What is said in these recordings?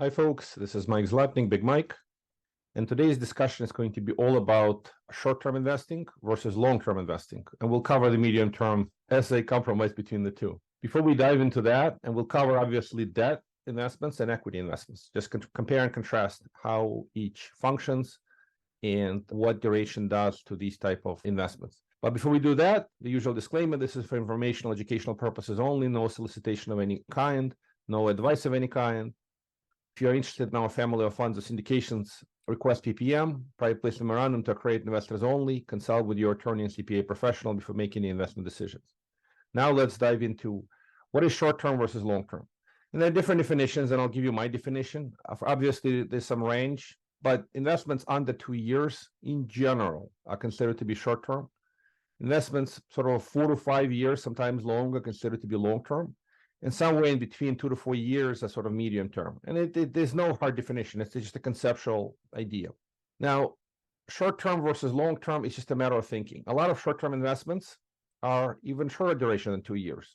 Hi, folks. This is Mike Zlotnik, Big Mike. And today's discussion is going to be all about short-term investing versus long-term investing. And we'll cover the medium term as a compromise between the two. Before we dive into that, and we'll cover obviously debt investments and equity investments, just compare and contrast how each functions and what duration does to these type of investments. But before we do that, the usual disclaimer: this is for informational, educational purposes only, no solicitation of any kind, no advice of any kind. If you're interested in our family of funds or syndications, request PPM, private placement memorandum to accredit investors only. Consult with your attorney and CPA professional before making any investment decisions. Now let's dive into what is short-term versus long-term. And there are different definitions, and I'll give you my definition. Obviously, there's some range, but investments under 2 years in general are considered to be short-term. Investments sort of 4 to 5 years, sometimes longer, considered to be long-term. And somewhere in between 2 to 4 years are sort of medium term. And there's no hard definition. It's just a conceptual idea. Now, short-term versus long-term is just a matter of thinking. A lot of short-term investments are even shorter duration than 2 years.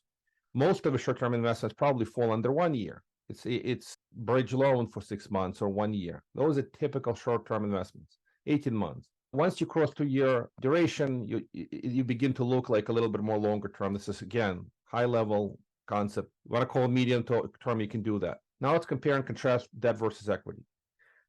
Most of the short-term investments probably fall under 1 year. It's bridge loan for 6 months or 1 year. Those are typical short-term investments, 18 months. Once you cross 2 year duration, you begin to look like a little bit more longer term. This is, again, high level concept. What I call medium term, you can do that. Now let's compare and contrast debt versus equity.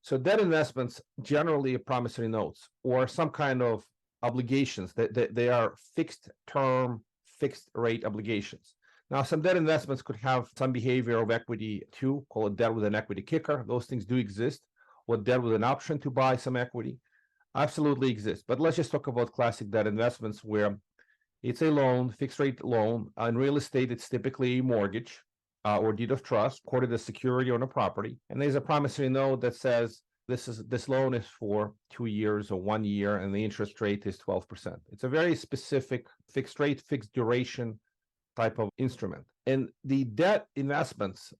So debt investments generally are promissory notes or some kind of obligations. They are fixed term, fixed rate obligations. Now, some debt investments could have some behavior of equity too, call it debt with an equity kicker. Those things do exist. Or debt with an option to buy some equity absolutely exists. But let's just talk about classic debt investments where it's a loan, fixed rate loan. In real estate, it's typically a mortgage or deed of trust, recorded as security on a property. And there's a promissory note that says this loan is for 2 years or 1 year, and the interest rate is 12%. It's a very specific fixed rate, fixed duration type of instrument. And the debt investments,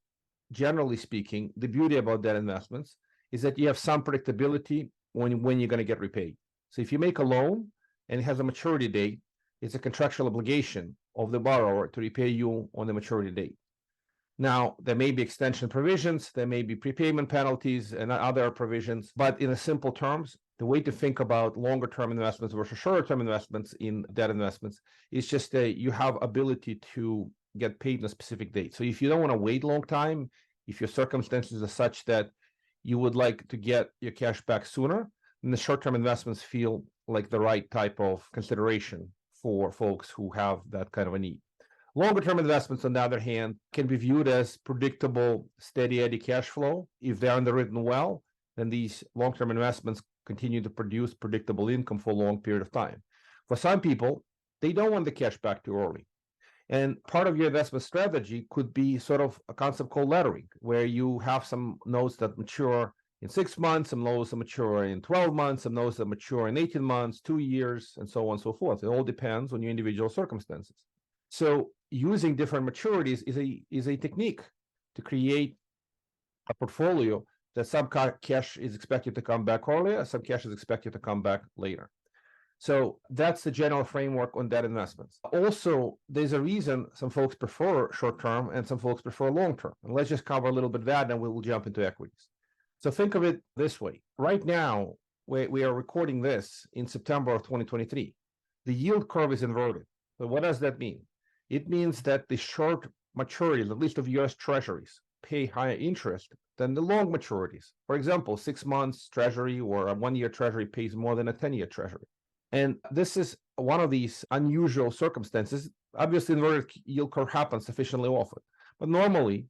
generally speaking, the beauty about debt investments is that you have some predictability when you're going to get repaid. So if you make a loan and it has a maturity date, it's a contractual obligation of the borrower to repay you on the maturity date. Now, there may be extension provisions, there may be prepayment penalties and other provisions, but in simple terms, the way to think about longer term investments versus shorter term investments in debt investments is just that you have ability to get paid in a specific date. So if you don't want to wait a long time, if your circumstances are such that you would like to get your cash back sooner, then the short term investments feel like the right type of consideration for folks who have that kind of a need. Longer term investments, on the other hand, can be viewed as predictable, steady eddy cash flow. If they're underwritten well, then these long-term investments continue to produce predictable income for a long period of time. For some people, they don't want the cash back too early. And part of your investment strategy could be sort of a concept called laddering, where you have some notes that mature in 6 months, some notes that mature in 12 months, some notes that mature in 18 months, 2 years, and so on and so forth. It all depends on your individual circumstances. So using different maturities is a technique to create a portfolio that some cash is expected to come back earlier, some cash is expected to come back later. So that's the general framework on debt investments. Also, there's a reason some folks prefer short-term and some folks prefer long-term. And let's just cover a little bit of that, and we'll jump into equities. So think of it this way. Right now, we are recording this in September of 2023. The yield curve is inverted. So what does that mean? It means that the short maturities, at least of US Treasuries, pay higher interest than the long maturities. For example, 6 months Treasury or a 1 year Treasury pays more than a 10-year Treasury. And this is one of these unusual circumstances. Obviously, inverted yield curve happens sufficiently often. But normally,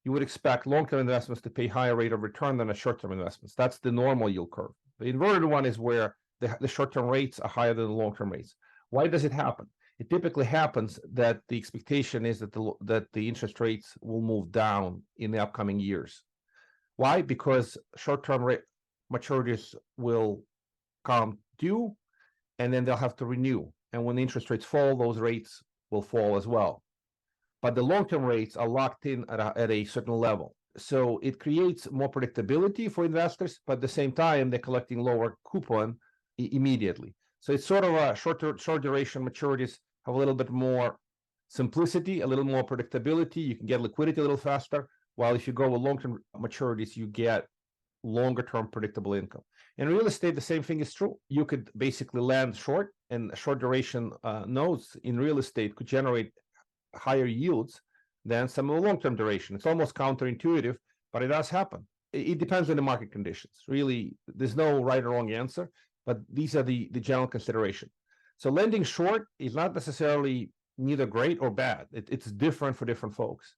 you would expect long-term investments to pay higher rate of return than a short-term investments. That's the normal yield curve. The inverted one is where the short-term rates are higher than the long-term rates. Why does it happen? It typically happens that the expectation is that the interest rates will move down in the upcoming years. Why? Because short-term rate maturities will come due, and then they'll have to renew. And when the interest rates fall, those rates will fall as well. But the long-term rates are locked in at a certain level. So it creates more predictability for investors, but at the same time, they're collecting lower coupon immediately. So it's sort of a short duration maturities have a little bit more simplicity, a little more predictability. You can get liquidity a little faster, while if you go with long-term maturities, you get longer-term predictable income. In real estate, the same thing is true. You could basically land short, and short duration notes in real estate could generate higher yields than some of the long-term duration. It's almost counterintuitive, but it does happen. It depends on the market conditions. Really, there's no right or wrong answer, but these are the general consideration. So lending short is not necessarily neither great or bad. It's different for different folks.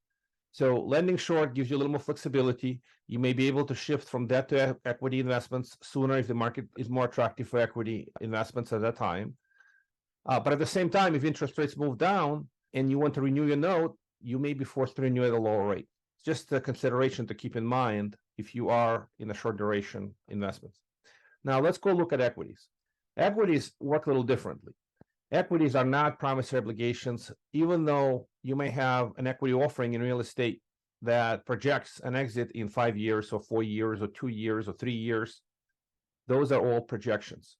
So lending short gives you a little more flexibility. You may be able to shift from debt to equity investments sooner if the market is more attractive for equity investments at that time. But at the same time, if interest rates move down and you want to renew your note, you may be forced to renew at a lower rate. It's just a consideration to keep in mind if you are in a short duration investments. Now let's go look at equities. Equities work a little differently. Equities are not promissory obligations, even though you may have an equity offering in real estate that projects an exit in 5 years or 4 years or 2 years or 3 years. Those are all projections.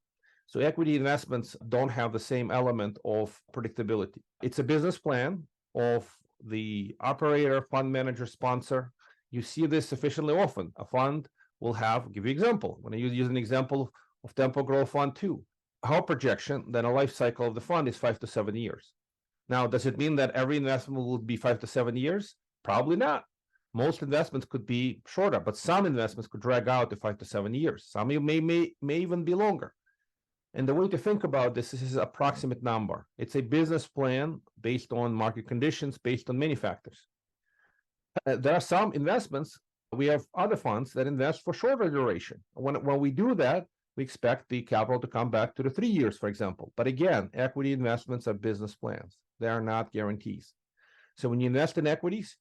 So equity investments don't have the same element of predictability. It's a business plan of the operator, fund manager, sponsor. You see this sufficiently often. A fund will have, give you an example. When I use an example of Tempo Growth Fund 2, our projection that a life cycle of the fund is 5 to 7 years. Now, does it mean that every investment will be 5 to 7 years? Probably not. Most investments could be shorter, but some investments could drag out to 5 to 7 years. Some may even be longer. And the way to think about this is an approximate number. It's a business plan based on market conditions, based on many factors. There are some investments. We have other funds that invest for shorter duration. When we do that, we expect the capital to come back to the 3 years, for example. But again, equity investments are business plans. They are not guarantees. So when you invest in equities,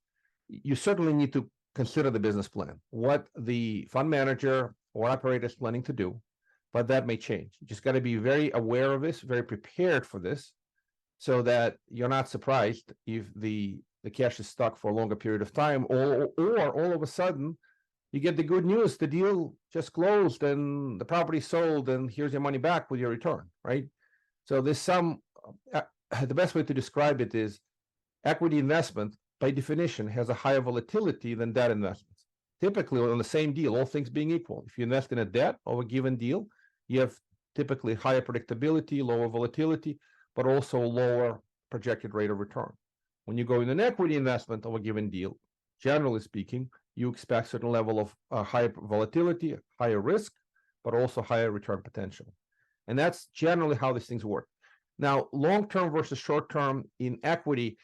you certainly need to consider the business plan, what the fund manager or operator is planning to do, but that may change. You just got to be very aware of this, very prepared for this, so that you're not surprised if the cash is stuck for a longer period of time, or all of a sudden you get the good news, the deal just closed and the property sold, and here's your money back with your return, right? So there's some, the best way to describe it is equity investment, by definition, has a higher volatility than debt investments. Typically, on the same deal, all things being equal, if you invest in a debt of a given deal, you have typically higher predictability, lower volatility, but also lower projected rate of return. When you go in an equity investment of a given deal, generally speaking, you expect a certain level of higher volatility, higher risk, but also higher return potential. And that's generally how these things work. Now, long-term versus short-term in equity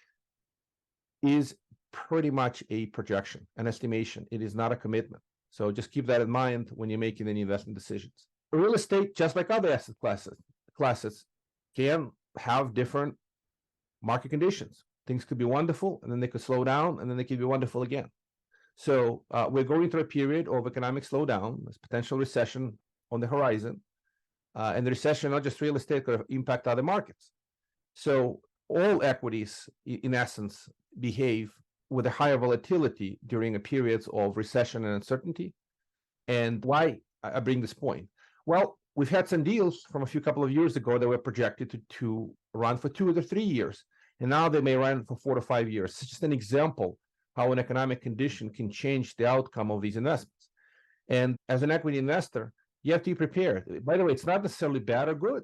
is pretty much a projection, an estimation. It is not a commitment. So just keep that in mind when you're making any investment decisions. Real estate, just like other asset classes can have different market conditions. Things could be wonderful, and then they could slow down, and then they could be wonderful again. So we're going through a period of economic slowdown. There's potential recession on the horizon. And the recession, not just real estate, could impact other markets. So all equities, in essence, behave with a higher volatility during a periods of recession and uncertainty. And why I bring this point? Well, we've had some deals from a couple of years ago that were projected to run for 2 to 3 years, and now they may run for 4 to 5 years. It's just an example how an economic condition can change the outcome of these investments. And as an equity investor, you have to be prepared. By the way, it's not necessarily bad or good.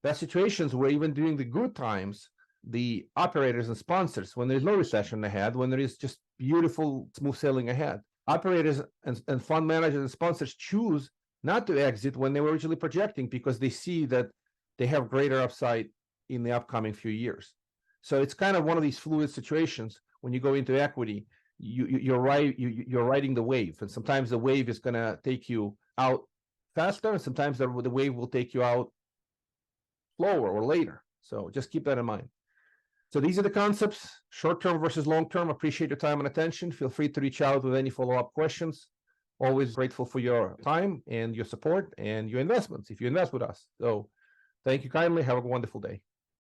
There are situations where even during the good times, the operators and sponsors, when there's no recession ahead, when there is just beautiful, smooth sailing ahead, operators and fund managers and sponsors choose not to exit when they were originally projecting, because they see that they have greater upside in the upcoming few years. So it's kind of one of these fluid situations. When you go into equity, you're riding the wave, and sometimes the wave is going to take you out faster, and sometimes the wave will take you out slower or later. So just keep that in mind. So these are the concepts, short-term versus long-term. Appreciate your time and attention. Feel free to reach out with any follow-up questions. Always grateful for your time and your support and your investments if you invest with us. So thank you kindly. Have a wonderful day.